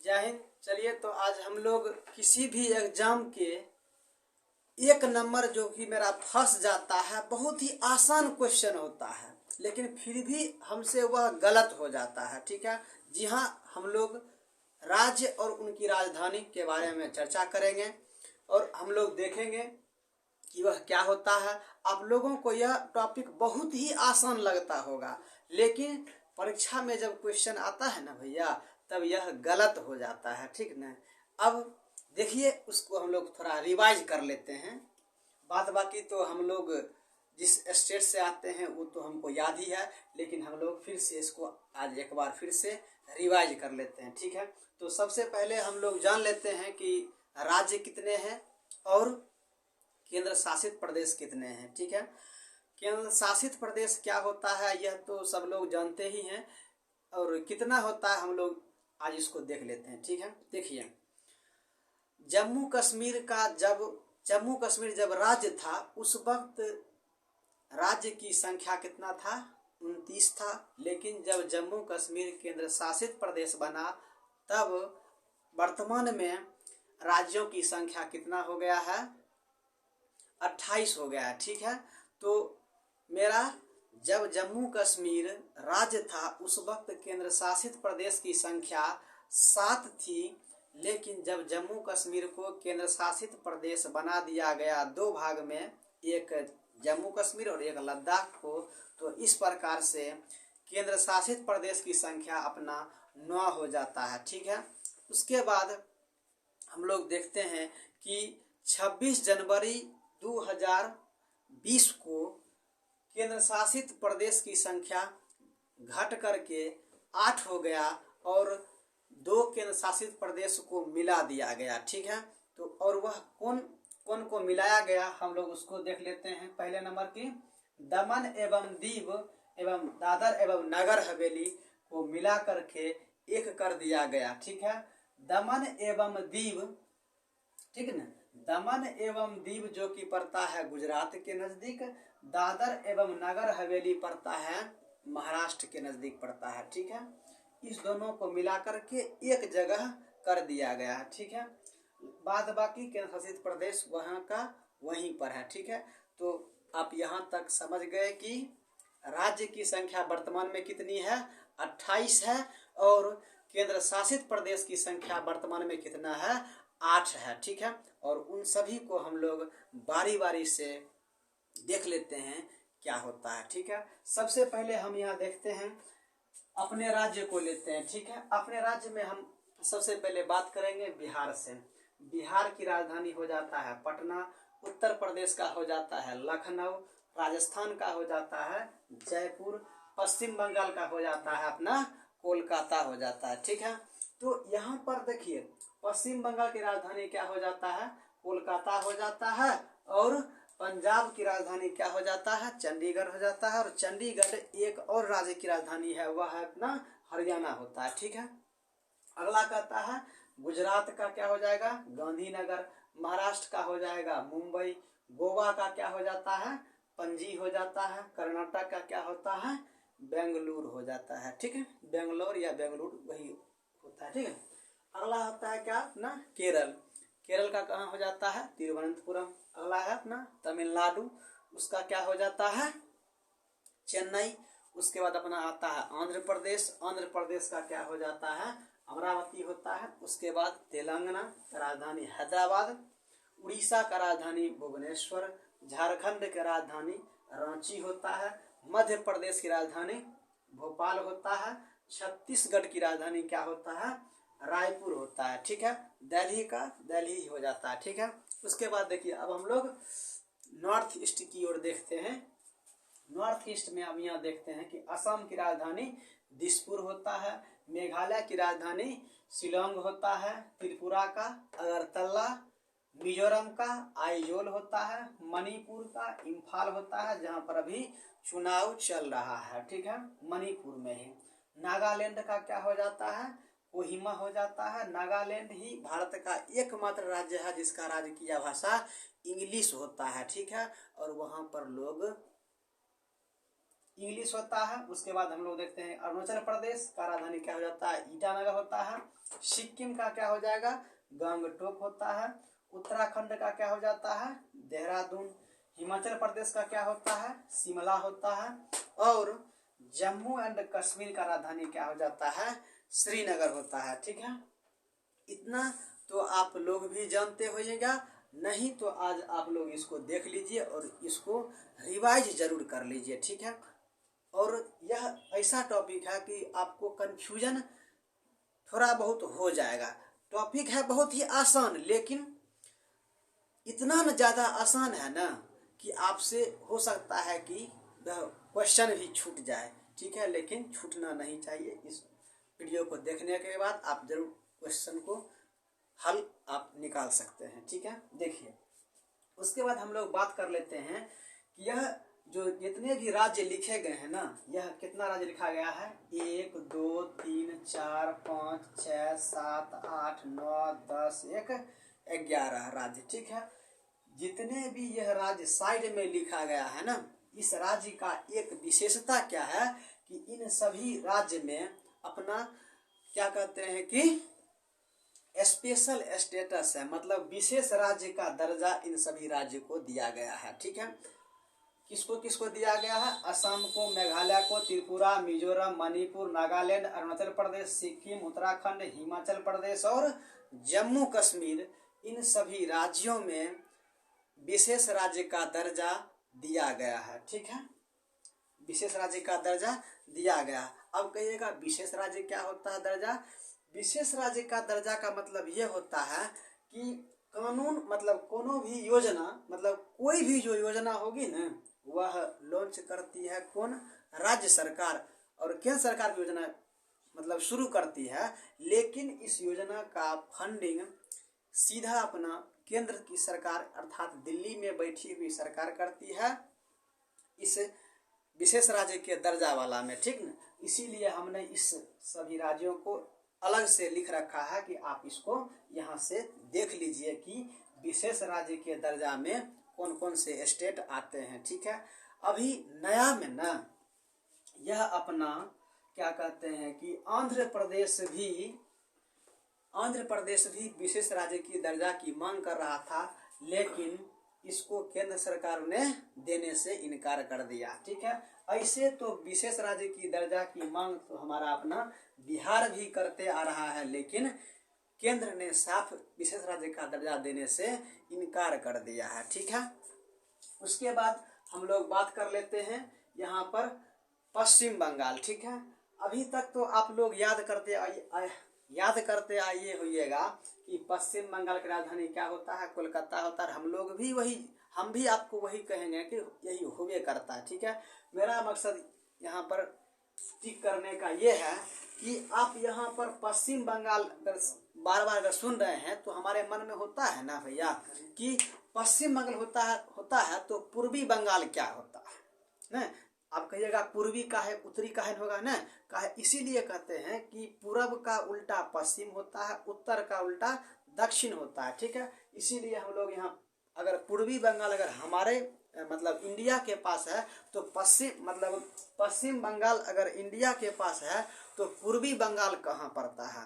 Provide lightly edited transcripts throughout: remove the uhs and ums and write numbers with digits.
जय हिंद। चलिए, तो आज हम लोग किसी भी एग्जाम के एक नंबर जो कि मेरा फंस जाता है, बहुत ही आसान क्वेश्चन होता है लेकिन फिर भी हमसे वह गलत हो जाता है। ठीक है जी हाँ, हम लोग राज्य और उनकी राजधानी के बारे में चर्चा करेंगे और हम लोग देखेंगे कि वह क्या होता है। आप लोगों को यह टॉपिक बहुत ही आसान लगता होगा, लेकिन परीक्षा में जब क्वेश्चन आता है ना भैया, तब यह गलत हो जाता है। ठीक ना। अब देखिए, उसको हम लोग थोड़ा रिवाइज कर लेते हैं। बात बाकी तो हम लोग जिस स्टेट से आते हैं वो तो हमको याद ही है, लेकिन हम लोग फिर से इसको आज एक बार फिर से रिवाइज कर लेते हैं। ठीक है, तो सबसे पहले हम लोग जान लेते हैं कि राज्य कितने हैं और केंद्र शासित प्रदेश कितने हैं। ठीक है, केंद्र शासित प्रदेश क्या होता है यह तो सब लोग जानते ही हैं, और कितना होता है हम लोग आज इसको देख लेते हैं। ठीक है, देखिए, जम्मू कश्मीर जब राज्य था उस वक्त राज्य की संख्या कितना था, 29 था। लेकिन जब जम्मू कश्मीर केंद्र शासित प्रदेश बना तब वर्तमान में राज्यों की संख्या कितना हो गया है, 28 हो गया है। ठीक है, तो मेरा जब जम्मू कश्मीर राज्य था उस वक्त केंद्र शासित प्रदेश की संख्या 7 थी, लेकिन जब जम्मू कश्मीर को केंद्र शासित प्रदेश बना दिया गया दो भाग में, एक जम्मू कश्मीर और एक लद्दाख को, तो इस प्रकार से केंद्र शासित प्रदेश की संख्या अपना 9 हो जाता है। ठीक है, उसके बाद हम लोग देखते हैं कि 26 जनवरी 2020 को केंद्र शासित प्रदेश की संख्या घट करके 8 हो गया और 2 केंद्र शासित प्रदेश को मिला दिया गया। ठीक है, तो और वह कौन कौन को मिलाया गया हम लोग उसको देख लेते हैं। पहले नंबर की दमन एवं दीव एवं दादर एवं नगर हवेली को मिला करके एक कर दिया गया। ठीक है, दमन एवं दीव, ठीक है ना, दमन एवं दीव जो कि पड़ता है गुजरात के नजदीक, दादर एवं नगर हवेली पड़ता है महाराष्ट्र के नजदीक पड़ता है। ठीक है, इस दोनों को मिलाकर के एक जगह कर दिया गया है। ठीक है, बाद बाकी केंद्र शासित प्रदेश वहाँ का वहीं पर है। ठीक है, तो आप यहाँ तक समझ गए कि राज्य की संख्या वर्तमान में कितनी है, 28 है, और केंद्र शासित प्रदेश की संख्या वर्तमान में कितना है, 8 है। ठीक है, और उन सभी को हम लोग बारी बारी से देख लेते हैं क्या होता है। ठीक है, सबसे पहले हम यहाँ देखते हैं, अपने राज्य को लेते हैं। ठीक है, अपने राज्य में हम सबसे पहले बात करेंगे बिहार से। बिहार की राजधानी हो जाता है पटना, उत्तर प्रदेश का हो जाता है लखनऊ, राजस्थान का हो जाता है जयपुर, पश्चिम बंगाल का हो जाता है अपना कोलकाता हो जाता है। ठीक है, तो यहाँ पर देखिए, पश्चिम बंगाल की राजधानी क्या हो जाता है, कोलकाता हो जाता है, और पंजाब की राजधानी क्या हो जाता है, चंडीगढ़ हो जाता है, और चंडीगढ़ एक और राज्य की राजधानी है, वह है अपना हरियाणा होता है। ठीक है, अगला कहता है गुजरात का क्या हो जाएगा, गांधीनगर, महाराष्ट्र का हो जाएगा मुंबई, गोवा का क्या हो जाता है, पणजी हो जाता है, कर्नाटक का क्या होता है, बेंगलुरु हो जाता है। ठीक है, बेंगलोर या बेंगलुरु वही होता है। ठीक है, अगला होता है क्या अपना केरल, केरल का कहाँ हो जाता है, तिरुवनंतपुरम। अगला है अपना तमिलनाडु, उसका क्या हो जाता है, चेन्नई। उसके बाद अपना आता है आंध्र प्रदेश, आंध्र प्रदेश का क्या हो जाता है, अमरावती होता है। उसके बाद तेलंगाना का राजधानी हैदराबाद, उड़ीसा का राजधानी भुवनेश्वर, झारखंड का राजधानी रांची होता है, मध्य प्रदेश की राजधानी भोपाल होता है, छत्तीसगढ़ की राजधानी क्या होता है, रायपुर होता है। ठीक है, दिल्ली का दिल्ली हो जाता है। ठीक है, उसके बाद देखिए, अब हम लोग नॉर्थ ईस्ट की ओर देखते हैं। नॉर्थ ईस्ट में अब यहाँ देखते हैं कि असम की राजधानी दिसपुर होता है, मेघालय की राजधानी शिलोंग होता है, त्रिपुरा का अगरतला, मिजोरम का आइजोल होता है, मणिपुर का इम्फाल होता है जहाँ पर अभी चुनाव चल रहा है। ठीक है, मणिपुर में ही। नागालैंड का क्या हो जाता है, कोहिमा हो जाता है। नागालैंड ही भारत का एकमात्र राज्य है जिसका राजकीय भाषा इंग्लिश होता है। ठीक है, और वहाँ पर लोग इंग्लिश होता है। उसके बाद हम लोग देखते हैं अरुणाचल प्रदेश का राजधानी क्या हो जाता है, ईटानगर होता है। सिक्किम का क्या हो जाएगा, गंगटोक होता है। उत्तराखंड का क्या हो जाता है, देहरादून। हिमाचल प्रदेश का क्या होता है, शिमला होता है। और जम्मू एंड कश्मीर का राजधानी क्या हो जाता है, श्रीनगर होता है। ठीक है, इतना तो आप लोग भी जानते होइएगा, नहीं तो आज आप लोग इसको देख लीजिए और इसको रिवाइज जरूर कर लीजिए। ठीक है, और यह ऐसा टॉपिक है कि आपको कंफ्यूजन थोड़ा बहुत हो जाएगा। टॉपिक है बहुत ही आसान, लेकिन इतना न ज़्यादा आसान है ना कि आपसे हो सकता है कि क्वेश्चन भी छूट जाए। ठीक है, लेकिन छूटना नहीं चाहिए। इस वीडियो को देखने के बाद आप जरूर क्वेश्चन को हल आप निकाल सकते हैं। ठीक है, देखिए उसके बाद हम लोग बात कर लेते हैं कि यह जो जितने भी राज्य लिखे गए हैं ना, यह कितना राज्य लिखा गया है, 1 2 3 4 5 6 7 8 9 10 11 राज्य। ठीक है, जितने भी यह राज्य साइड में लिखा गया है ना, इस राज्य का एक विशेषता क्या है कि इन सभी राज्य में अपना क्या कहते हैं कि स्पेशल स्टेटस है, मतलब विशेष राज्य का दर्जा इन सभी राज्य को दिया गया है। ठीक है, किसको किसको दिया गया है, असम को, मेघालय को, त्रिपुरा, मिजोरम, मणिपुर, नागालैंड, अरुणाचल प्रदेश, सिक्किम, उत्तराखंड, हिमाचल प्रदेश और जम्मू कश्मीर, इन सभी राज्यों में विशेष राज्य का दर्जा दिया गया है। ठीक है, विशेष राज्य का दर्जा दिया गया। अब कहिएगा विशेष राज्य क्या होता है दर्जा, विशेष राज्य का दर्जा का मतलब ये होता है कि कानून मतलब कोनो भी योजना, मतलब कोई भी जो योजना होगी ना, वह लॉन्च करती है कौन, राज्य सरकार, और केंद्र सरकार की योजना मतलब शुरू करती है। लेकिन इस योजना का फंडिंग सीधा अपना केंद्र की सरकार अर्थात दिल्ली में बैठी हुई सरकार करती है, इस विशेष राज्य के दर्जा वाला में। ठीक न, इसीलिए हमने इस सभी राज्यों को अलग से लिख रखा है कि आप इसको यहाँ से देख लीजिए कि विशेष राज्य के दर्जा में कौन कौन से स्टेट आते हैं। ठीक है, अभी नया में ना यह अपना क्या कहते हैं कि आंध्र प्रदेश भी विशेष राज्य की दर्जा की मांग कर रहा था, लेकिन इसको केंद्र सरकार ने देने से इनकार कर दिया। ठीक है, ऐसे तो विशेष राज्य की दर्जा की मांग तो हमारा अपना बिहार भी करते आ रहा है, लेकिन केंद्र ने साफ विशेष राज्य का दर्जा देने से इनकार कर दिया है। ठीक है, उसके बाद हम लोग बात कर लेते हैं यहाँ पर पश्चिम बंगाल। ठीक है, अभी तक तो आप लोग याद करते आइए होइएगा कि पश्चिम बंगाल की राजधानी क्या होता है, कोलकाता होता है। हम भी आपको वही कहेंगे कि यही हुए करता है। ठीक है, मेरा मकसद यहाँ पर टिक करने का ये है कि आप यहाँ पर पश्चिम बंगाल बार बार अगर सुन रहे हैं तो हमारे मन में होता है ना भैया कि पश्चिम बंगाल होता है तो पूर्वी बंगाल क्या होता है ना। आप कहिएगा पूर्वी का है उत्तरी का है होगा ना, का है, इसीलिए कहते हैं कि पूरब का उल्टा पश्चिम होता है, उत्तर का उल्टा दक्षिण होता है। ठीक है, इसीलिए हम लोग यहाँ अगर पूर्वी बंगाल अगर हमारे मतलब इंडिया के पास है तो पश्चिम बंगाल अगर इंडिया के पास है तो पूर्वी बंगाल कहाँ पड़ता है,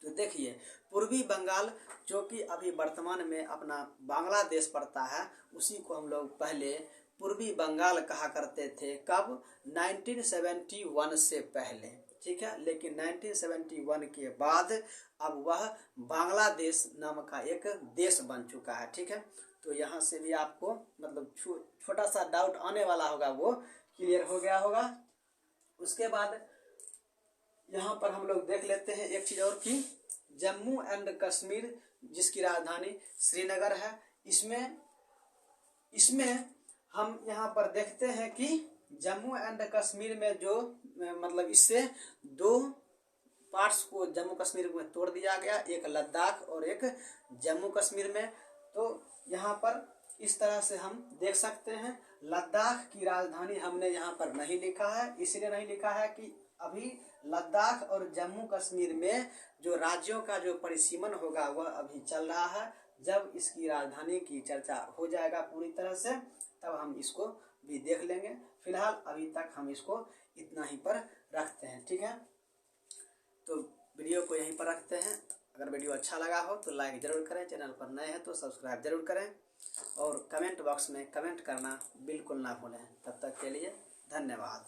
तो देखिए पूर्वी बंगाल जो कि अभी वर्तमान में अपना बांग्लादेश पड़ता है, उसी को हम लोग पहले पूर्वी बंगाल कहा करते थे। कब, 1971 से पहले। ठीक है, लेकिन 1971 के बाद अब वह बांग्लादेश नाम का एक देश बन चुका है। ठीक है, तो यहाँ से भी आपको मतलब छोटा सा डाउट आने वाला होगा, वो क्लियर हो गया होगा। उसके बाद यहाँ पर हम लोग देख लेते हैं एक चीज और कि जम्मू एंड कश्मीर जिसकी राजधानी श्रीनगर है, इसमें हम यहाँ पर देखते हैं कि जम्मू एंड कश्मीर में जो मतलब इससे दो पार्ट्स को जम्मू कश्मीर में तोड़ दिया गया, एक लद्दाख और एक जम्मू कश्मीर में। तो यहाँ पर इस तरह से हम देख सकते हैं। लद्दाख की राजधानी हमने यहाँ पर नहीं लिखा है, इसलिए नहीं लिखा है कि अभी लद्दाख और जम्मू कश्मीर में जो राज्यों का जो परिसीमन होगा वह अभी चल रहा है। जब इसकी राजधानी की चर्चा हो जाएगा पूरी तरह से, तब हम इसको भी देख लेंगे। फिलहाल अभी तक हम इसको इतना ही पर रखते हैं। ठीक है, तो वीडियो को यहीं पर रखते हैं। अगर वीडियो अच्छा लगा हो तो लाइक ज़रूर करें, चैनल पर नए हैं तो सब्सक्राइब जरूर करें और कमेंट बॉक्स में कमेंट करना बिल्कुल ना भूलें। तब तक के लिए धन्यवाद।